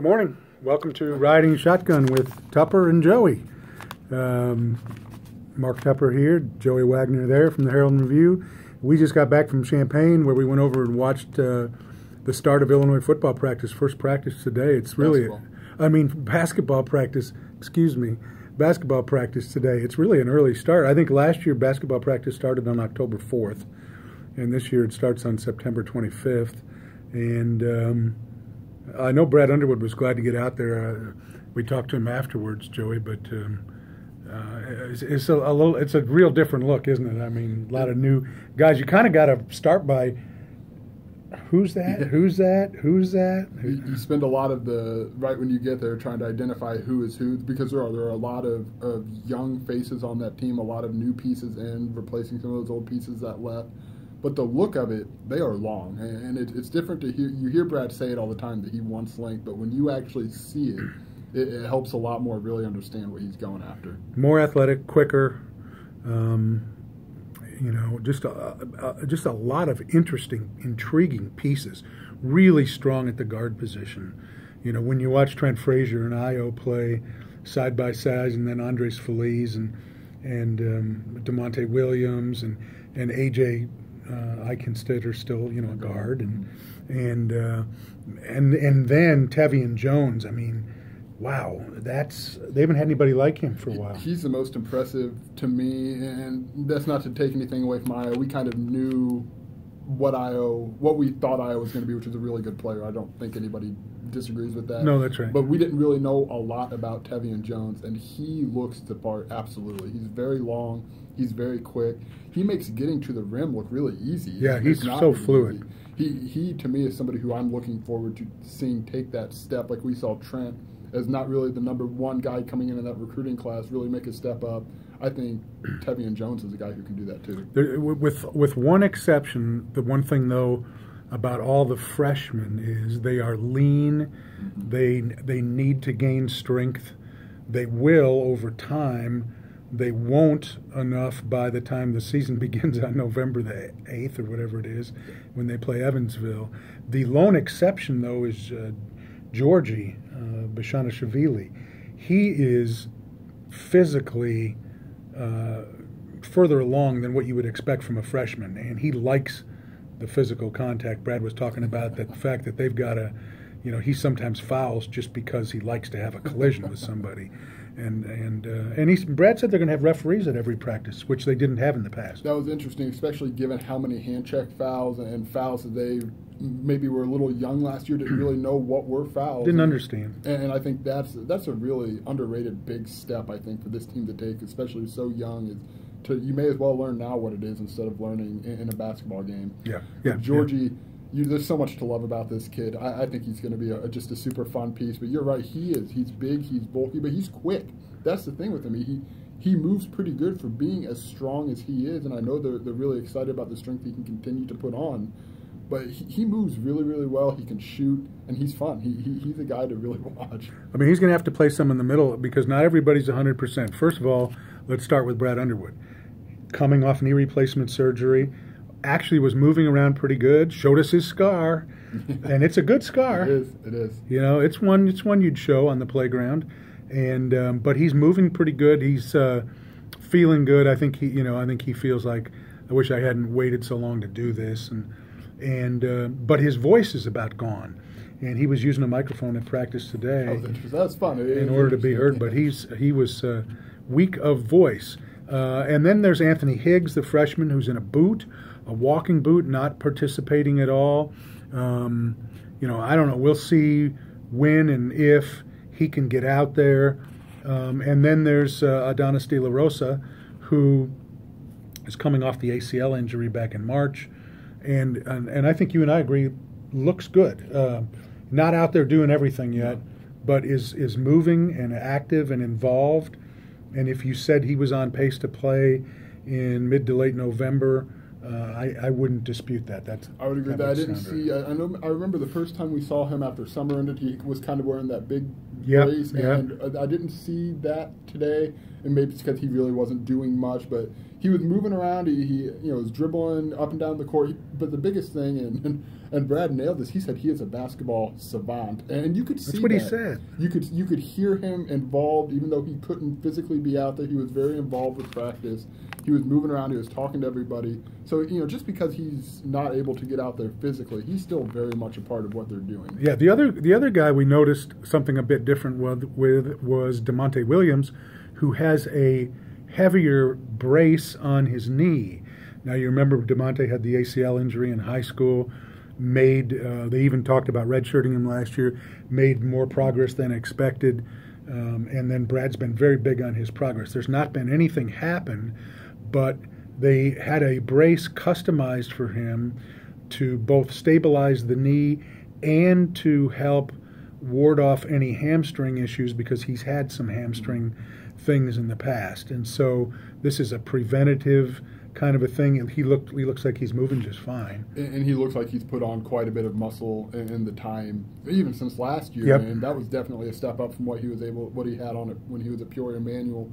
Good morning. Welcome to Riding Shotgun with Tupper and Joey. Mark Tupper here, Joey Wagner there from the Herald and Review. We just got back from Champaign where we went over and watched the start of Illinois football practice, first practice today. It's really, basketball practice today. It's really an early start. I think last year basketball practice started on October 4th, and this year it starts on September 25th. And I know Brad Underwood was glad to get out there. We talked to him afterwards, Joey, but it's a real different look, isn't it? I mean, a lot of new guys. You kind of got to start by who's that? Who's that? Who's that? You spend a lot of right when you get there trying to identify who is who, because there are a lot of young faces on that team, a lot of new pieces in, replacing some of those old pieces that left. But the look of it, they are long, and it's different to hear. You hear Brad say it all the time that he wants length, but when you actually see it, it helps a lot more really understand what he's going after. More athletic, quicker, just a lot of interesting, intriguing pieces. Really strong at the guard position. You know, when you watch Trent Frazier and Io play side by side, and then Andres Feliz and DeMonte Williams and AJ. Eikenstedt are still, a guard, and then Tevian Jones. I mean, wow, they haven't had anybody like him for a while. He's the most impressive to me, and that's not to take anything away from Io. We kind of knew what we thought Io was going to be, which is a really good player. I don't think anybody disagrees with that. No, that's right. But we didn't really know a lot about Tevian Jones, and he looks the part absolutely. He's very long. He's very quick. He makes getting to the rim look really easy. Yeah, he's so fluid. He to me is somebody who I'm looking forward to seeing take that step, like we saw Trent as not really the number one guy coming in that recruiting class, really make a step up. I think Tevian Jones is a guy who can do that too. With one exception, the one thing though about all the freshmen is they are lean. Mm-hmm. They need to gain strength. They will over time. They won't enough by the time the season begins on November the 8th or whatever it is when they play Evansville. The lone exception, though, is Georgie Bashanashvili. He is physically further along than what you would expect from a freshman, and he likes the physical contact. Brad was talking about the fact that they've got he sometimes fouls just because he likes to have a collision with somebody. And Brad said they're going to have referees at every practice, which they didn't have in the past. That was interesting, especially given how many hand check fouls and fouls that they maybe were a little young last year, didn't really know what were fouls. Didn't understand. And I think that's a really underrated big step, I think, for this team to take, especially so young. You may as well learn now what it is instead of learning in a basketball game. Yeah. Georgie. Yeah. There's so much to love about this kid. I think he's going to be just a super fun piece. But you're right, he is. He's big, he's bulky, but he's quick. That's the thing with him. He moves pretty good for being as strong as he is, and I know they're really excited about the strength he can continue to put on. But he moves really, really well. He can shoot, and he's fun. He's a guy to really watch. I mean, he's going to have to play some in the middle because not everybody's 100%. First of all, let's start with Brad Underwood. Coming off knee replacement surgery, actually was moving around pretty good, showed us his scar, and it's a good scar. It is. It's one you'd show on the playground, and but he's moving pretty good. He's feeling good. I think he feels like, I wish I hadn't waited so long to do this, but his voice is about gone, and he was using a microphone at practice today. That's fun. In order to be heard, but he was weak of voice. And then there's Anthony Higgs, the freshman, who's in a walking boot, not participating at all. I don't know. We'll see when and if he can get out there. And then there's Adonis De La Rosa, who is coming off the ACL injury back in March. And I think you and I agree, looks good. Not out there doing everything yet, but is moving and active and involved. And if you said he was on pace to play in mid to late November, I wouldn't dispute that. I would agree with that. I didn't see. I remember the first time we saw him after summer ended, he was kind of wearing that big brace, and I didn't see that today. And maybe it's because he really wasn't doing much, but he was moving around. He was dribbling up and down the court. But the biggest thing, and Brad nailed this. He said he is a basketball savant, and you could see that's what he said. You could hear him involved, even though he couldn't physically be out there. He was very involved with practice. He was moving around. He was talking to everybody. So just because he's not able to get out there physically, he's still very much a part of what they're doing. Yeah, the other guy we noticed something a bit different with was DeMonte Williams, who has a heavier brace on his knee. Now, you remember DeMonte had the ACL injury in high school, they even talked about redshirting him last year, made more progress than expected, and then Brad's been very big on his progress. There's not been anything happen, but they had a brace customized for him to both stabilize the knee and to help ward off any hamstring issues, because he's had some hamstring things in the past, and so this is a preventative kind of a thing. And he looks like he's moving just fine, and he looks like he's put on quite a bit of muscle in the time, even since last year. And that was definitely a step up from what he had on it when he was at Peoria Manual.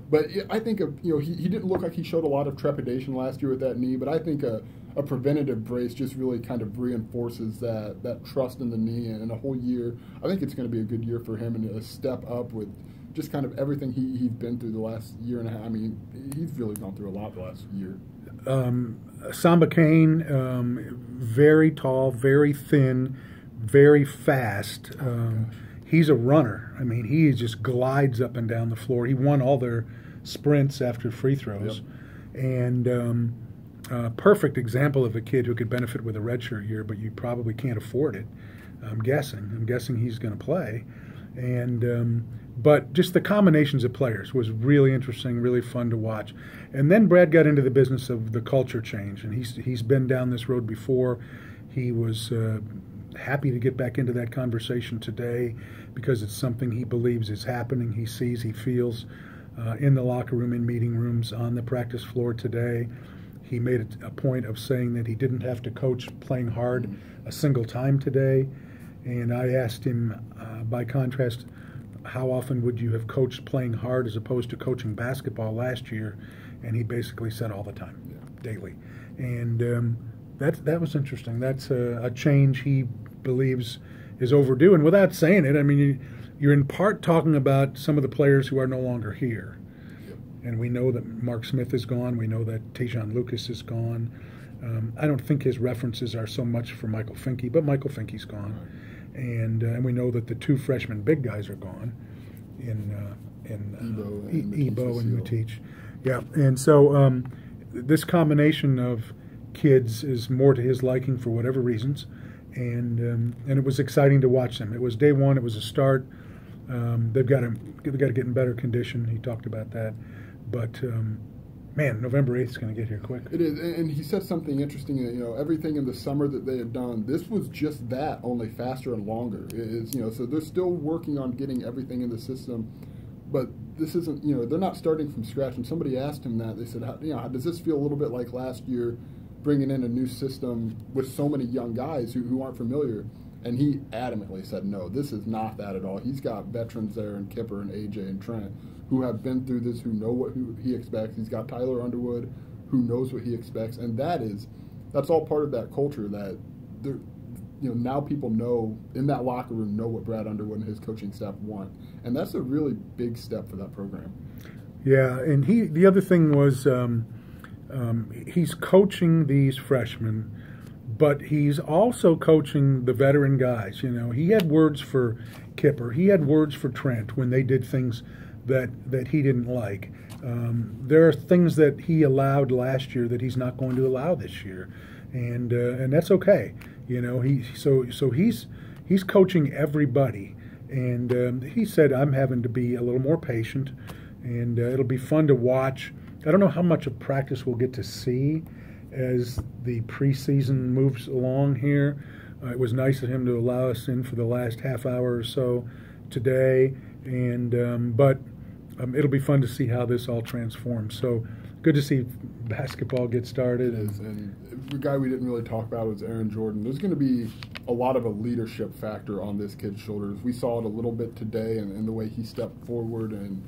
But I think he didn't look like he showed a lot of trepidation last year with that knee. But I think a preventative brace just really kind of reinforces that trust in the knee, and a whole year. I think it's going to be a good year for him, and a step up with just kind of everything he's been through the last year and a half. I mean, he's really gone through a lot the last year. Samba Kane, very tall, very thin, very fast. He's a runner. I mean, he just glides up and down the floor. He won all their sprints after free throws. Yep. And perfect example of a kid who could benefit with a redshirt year, but you probably can't afford it. I'm guessing he's going to play. And but just the combinations of players was really interesting, really fun to watch. And then Brad got into the business of the culture change, and he's been down this road before. He was happy to get back into that conversation today because it's something he believes is happening. He sees, he feels in the locker room, in meeting rooms, on the practice floor today. He made a point of saying that he didn't have to coach playing hard a single time today. And I asked him, by contrast, how often would you have coached playing hard as opposed to coaching basketball last year? And he basically said all the time, daily. And that was interesting. That's a change he believes is overdue. And without saying it, I mean, you're in part talking about some of the players who are no longer here. Yep. And we know that Mark Smith is gone. We know that Tajon Lucas is gone. I don't think his references are so much for Michael Finke, but Michael Finke's gone. Right. And we know that the two freshman big guys are gone in Ebo and Matich. Yeah, and so this combination of kids is more to his liking for whatever reasons, and it was exciting to watch them. It was day one. It was a start. They've got to get in better condition. He talked about that, but. Man, November 8th is going to get here quick. It is, and he said something interesting. Everything in the summer that they had done, this was just that, only faster and longer. So they're still working on getting everything in the system, but this isn't. They're not starting from scratch. And somebody asked him that. They said, does this feel a little bit like last year, bringing in a new system with so many young guys who aren't familiar? And he adamantly said, no, this is not that at all. He's got veterans there, and Kipper and AJ and Trent, who have been through this, who know who he expects. He's got Tyler Underwood, who knows what he expects, and that's all part of that culture that now people know in that locker room know what Brad Underwood and his coaching staff want, and that's a really big step for that program. Yeah, and the other thing was he's coaching these freshmen, but he's also coaching the veteran guys. He had words for Kipper, he had words for Trent when they did things that he didn't like. There are things that he allowed last year that he's not going to allow this year, and that's okay. He's coaching everybody, and he said, I'm having to be a little more patient, and it'll be fun to watch. I don't know how much of practice we'll get to see as the preseason moves along here. It was nice of him to allow us in for the last half hour or so today, and but it'll be fun to see how this all transforms. So good to see basketball get started. And the guy we didn't really talk about was Aaron Jordan. There's going to be a lot of a leadership factor on this kid's shoulders. We saw it a little bit today in the way he stepped forward, and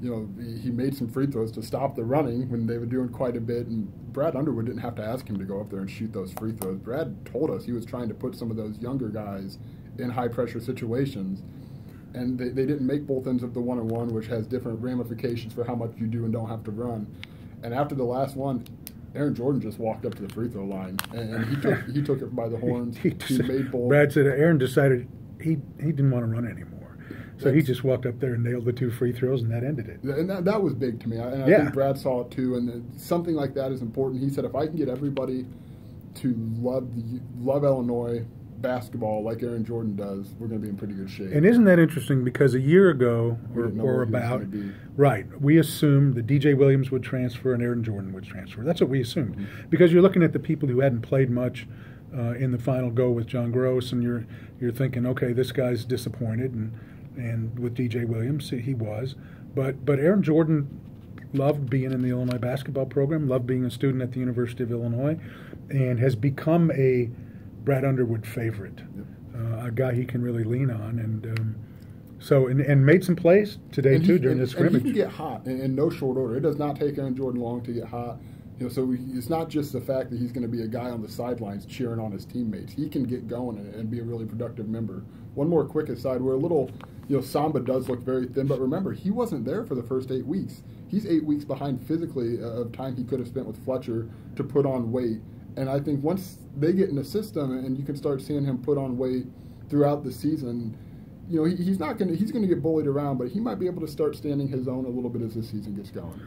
he made some free throws to stop the running when they were doing quite a bit, and Brad Underwood didn't have to ask him to go up there and shoot those free throws. Brad told us he was trying to put some of those younger guys in high-pressure situations, and they didn't make both ends of the one-on-one, which has different ramifications for how much you do and don't have to run. And after the last one, Aaron Jordan just walked up to the free throw line, and he took it by the horns. He made both. Brad said Aaron decided he didn't want to run anymore. So he just walked up there and nailed the 2 free throws, and that ended it. And that was big to me. I think Brad saw it too, and something like that is important. He said, if I can get everybody to love Illinois basketball like Aaron Jordan does, we're going to be in pretty good shape. And isn't that interesting? Because a year ago, or about, right, we assumed that DJ Williams would transfer and Aaron Jordan would transfer. That's what we assumed. Mm-hmm. Because you're looking at the people who hadn't played much in the final go with John Gross, and you're thinking, okay, this guy's disappointed, and with DJ Williams, he was. But Aaron Jordan loved being in the Illinois basketball program, loved being a student at the University of Illinois, and has become a Brad Underwood favorite, a guy he can really lean on, and made some plays today too during the scrimmage. And he can get hot in no short order. It does not take Aaron Jordan long to get hot. So it's not just the fact that he's going to be a guy on the sidelines cheering on his teammates. He can get going and be a really productive member. One more quick aside: we're a little, Samba does look very thin, but remember, he wasn't there for the first 8 weeks. He's 8 weeks behind physically of time he could have spent with Fletcher to put on weight. And I think once they get in the system and you can start seeing him put on weight throughout the season, he's going to get bullied around, but he might be able to start standing his own a little bit as the season gets going.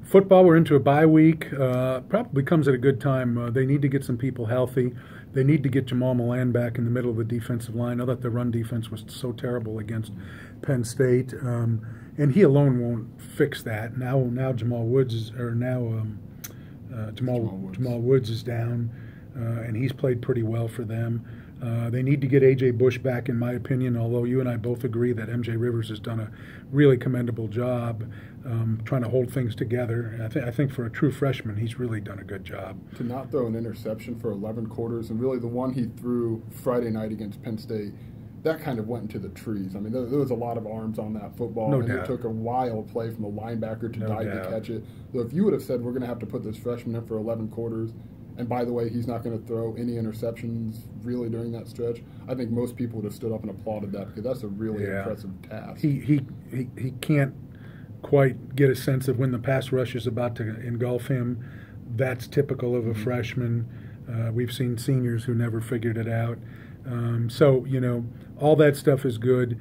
Football, we're into a bye week. Probably comes at a good time. They need to get some people healthy. They need to get Jamal Milan back in the middle of the defensive line. I thought the run defense was so terrible against Penn State, and he alone won't fix that. Now Jamal Woods is Jamal Woods is down, and he's played pretty well for them. They need to get A.J. Bush back, in my opinion, although you and I both agree that M.J. Rivers has done a really commendable job trying to hold things together. I think for a true freshman, he's really done a good job. To not throw an interception for 11 quarters, and really the one he threw Friday night against Penn State, that kind of went into the trees. I mean, there was a lot of arms on that football, and it took a wild play from a linebacker to dive to catch it. So if you would have said, we're going to have to put this freshman in for 11 quarters, and by the way, he's not going to throw any interceptions really during that stretch, I think most people would have stood up and applauded that, because that's a really impressive task. He can't quite get a sense of when the pass rush is about to engulf him. That's typical of a freshman. We've seen seniors who never figured it out. So, all that stuff is good.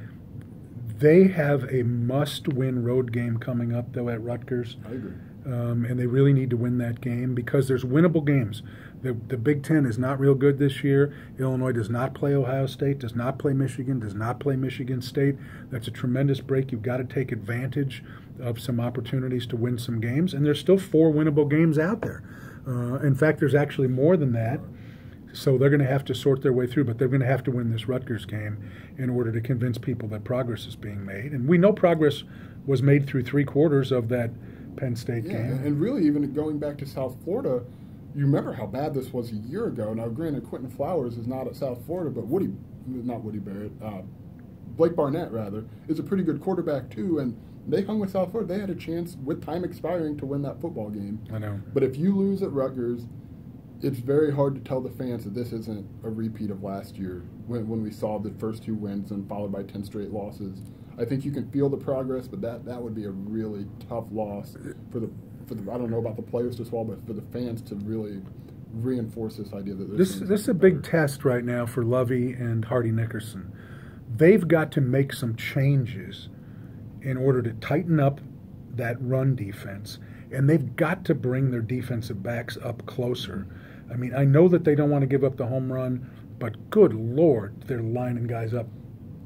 They have a must-win road game coming up, though, at Rutgers. I agree. And they really need to win that game because there's winnable games. The Big Ten is not real good this year. Illinois does not play Ohio State, does not play Michigan, does not play Michigan State. That's a tremendous break. You've got to take advantage of some opportunities to win some games. And there's still 4 winnable games out there. In fact, there's actually more than that. So they're going to have to sort their way through, but they're going to have to win this Rutgers game in order to convince people that progress is being made. And we know progress was made through 3 quarters of that Penn State game. And really, even going back to South Florida, you remember how bad this was a year ago. Now, granted, Quentin Flowers is not at South Florida, but Blake Barnett, rather, is a pretty good quarterback, too, and they hung with South Florida. They had a chance, with time expiring, to win that football game. I know. But if you lose at Rutgers, it's very hard to tell the fans that this isn't a repeat of last year when we saw the first 2 wins and followed by 10 straight losses. I think you can feel the progress, but that would be a really tough loss for the I don't know about the players to swallow, but for the fans to really reinforce this idea that this is a big test right now for Lovey and Hardy Nickerson. They've got to make some changes in order to tighten up that run defense, and they've got to bring their defensive backs up closer. I mean, I know that they don't want to give up the home run, but good Lord, they're lining guys up.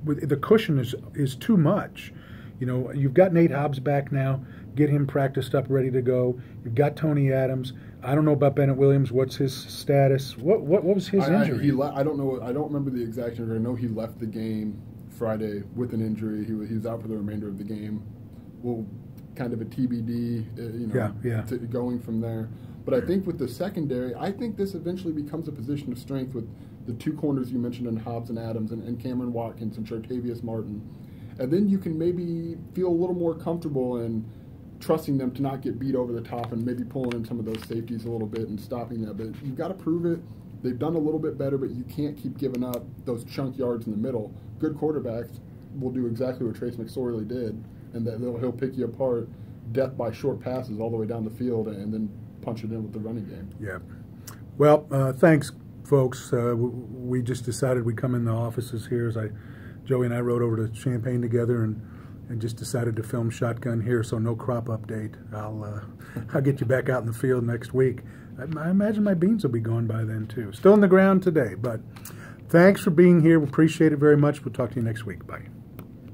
The cushion is too much. You've got Nate Hobbs back now. Get him practiced up, ready to go. You've got Tony Adams. I don't know about Bennett Williams. What's his status? What was his injury? I don't know. I don't remember the exact injury. I know he left the game Friday with an injury. He was out for the remainder of the game. Well, kind of a TBD. Going from there. But I think with the secondary, I think this eventually becomes a position of strength with the two corners you mentioned in Hobbs and Adams and Cameron Watkins and Chartavius Martin. And then you can maybe feel a little more comfortable in trusting them to not get beat over the top and maybe pulling in some of those safeties a little bit and stopping that. But you've got to prove it. They've done a little bit better, but you can't keep giving up those chunk yards in the middle. Good quarterbacks will do exactly what Trace McSorley did, and that he'll pick you apart, death by short passes all the way down the field, and then punch it in with the running game. Yeah. Well, thanks, folks. We just decided we'd come in the offices here as Joey and I rode over to Champaign together and just decided to film shotgun here, so no crop update. I'll get you back out in the field next week. I imagine my beans will be gone by then, too. Still in the ground today, but thanks for being here. We appreciate it very much. We'll talk to you next week. Bye.